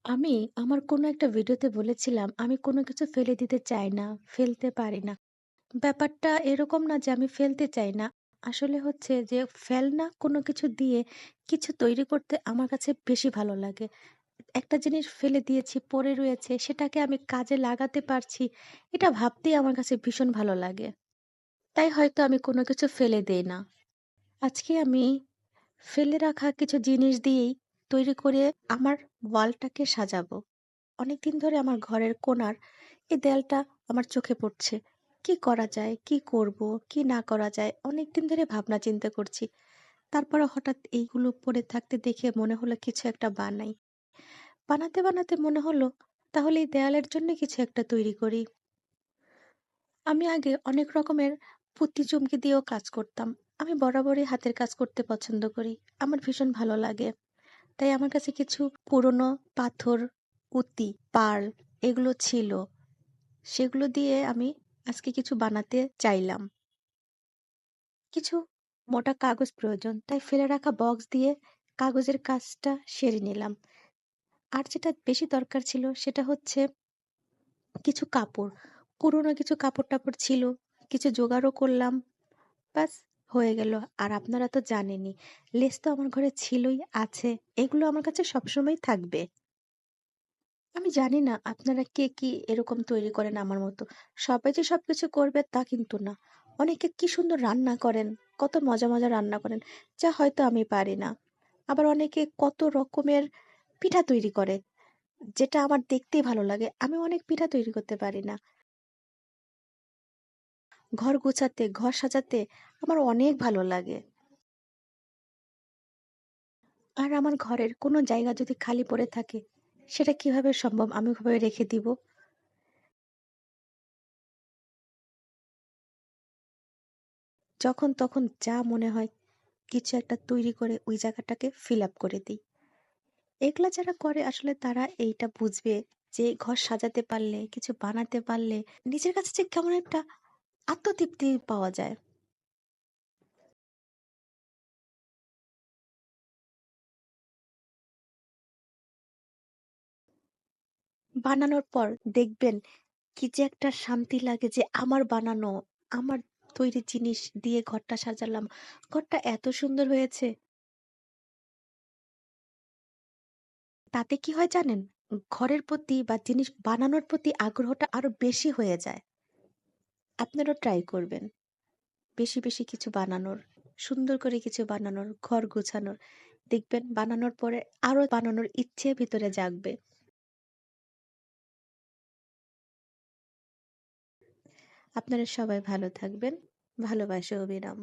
আমি আমার কোনো একটা ভিডিওতে বলেছিলাম, আমি কোনো কিছু ফেলে দিতে চাই না, ফেলতে পারি না। ব্যাপারটা এরকম না যে আমি ফেলতে চাই না। আসলে হচ্ছে যে ফেলনা কোনো কিছু দিয়ে কিছু তৈরি করতে আমার কাছে বেশি ভালো লাগে। একটা জিনিস ফেলে দিয়েছি, পড়ে রয়েছে, সেটাকে আমি কাজে লাগাতে পারছি, এটা ভাবতেই আমার কাছে ভীষণ ভালো লাগে। তাই হয়তো আমি কোনো কিছু ফেলে দেই না। আজকে আমি ফেলে রাখা কিছু জিনিস দিয়েই তৈরি করে আমার ওয়ালটাকে সাজাবো। অনেকদিন ধরে আমার ঘরের কোণার এই দেয়ালটা আমার চোখে পড়ছে। কি করা যায়? কি করব? কি না করা যায়? অনেকদিন ধরে ভাবনা চিন্তা করছি। তারপরে হঠাৎ এইগুলো পড়ে থাকতে দেখে মনে হলো কিছু একটা বানাই। বানাতে, বানাতে মনে হলো তাহলে এই দেয়ালের জন্য কিছু একটা তৈরি করি। আমি আগে অনেক রকমের পুঁতি চুমকি দিয়েও কাজ করতাম। আমি বরাবরই হাতের কাজ করতে পছন্দ করি। আমার ভীষণ ভালো লাগে। তাই আমার কাছে কিছু পুরনো পাথর, পুঁতি, পার্ল এগুলো ছিল। সেগুলো দিয়ে আমি আজকে কিছু বানাতে চাইলাম। কিছু মোটা কাগজ প্রয়োজন, তাই ফেলে রাখা বক্স দিয়ে কাগজের কাজটা সেরে নিলাম। আর যেটা বেশি দরকার ছিল সেটা হচ্ছে কিছু কাপড়। পুরনো কিছু কাপড়-টাপড় ছিল, কিছু জোগাড়ও করলাম। ব্যাস হয়ে গেল। আর আপনারা তো জানেনই, লেস তো আমার ঘরে ছিলই, আছে। এগুলো আমার কাছে সবসময় থাকবে। আমি জানি না আপনারা কে কি এরকম তৈরি করেন আমার মতো। সবাই যে সবকিছু করবে তা কিন্তু না। অনেকে কি সুন্দর রান্না করেন, কত মজা, মজা রান্না করেন, যা হয়তো আমি পারি না। আবার অনেকে কত রকমের পিঠা তৈরি করে, যেটা আমার দেখতেই ভালো লাগে। আমি অনেক পিঠা তৈরি করতে পারি না। ঘর গোছাতে, ঘর সাজাতে আমার অনেক ভালো লাগে। আর আমার ঘরের কোনো জায়গা যদি খালি পড়ে থাকে, সেটা কিভাবে সম্ভব আমি ওভাবে রেখে দিব? যখন তখন যা মনে হয় কিছু একটা তৈরি করে ওই জায়গাটাকে ফিল আপ করে দিই। এগুলা যারা করে আসলে তারা এইটা বুঝবে যে ঘর সাজাতে পারলে, কিছু বানাতে পারলে নিজের কাছে যে কেমন একটা আত্মতৃপ্তি পাওয়া যায়। বানানোর পর দেখবেন কি যে একটা শান্তি লাগে যে আমার বানানো, আমার তৈরি জিনিস দিয়ে ঘরটা সাজালাম। ঘরটা এত সুন্দর হয়েছে। তাতে কি হয় জানেন? ঘরের প্রতি বা জিনিস বানানোর প্রতি আগ্রহটা আরো বেশি হয়ে যায়। আপনারাও ট্রাই করবেন। বেশি, বেশি কিছু বানানোর, সুন্দর করে কিছু বানানোর, ঘর গোছানোর। দেখবেন বানানোর পরে আরো বানানোর ইচ্ছে ভিতরে জাগবে। আপনারা সবাই ভালো থাকবেন। ভালোবাসা অবিরাম।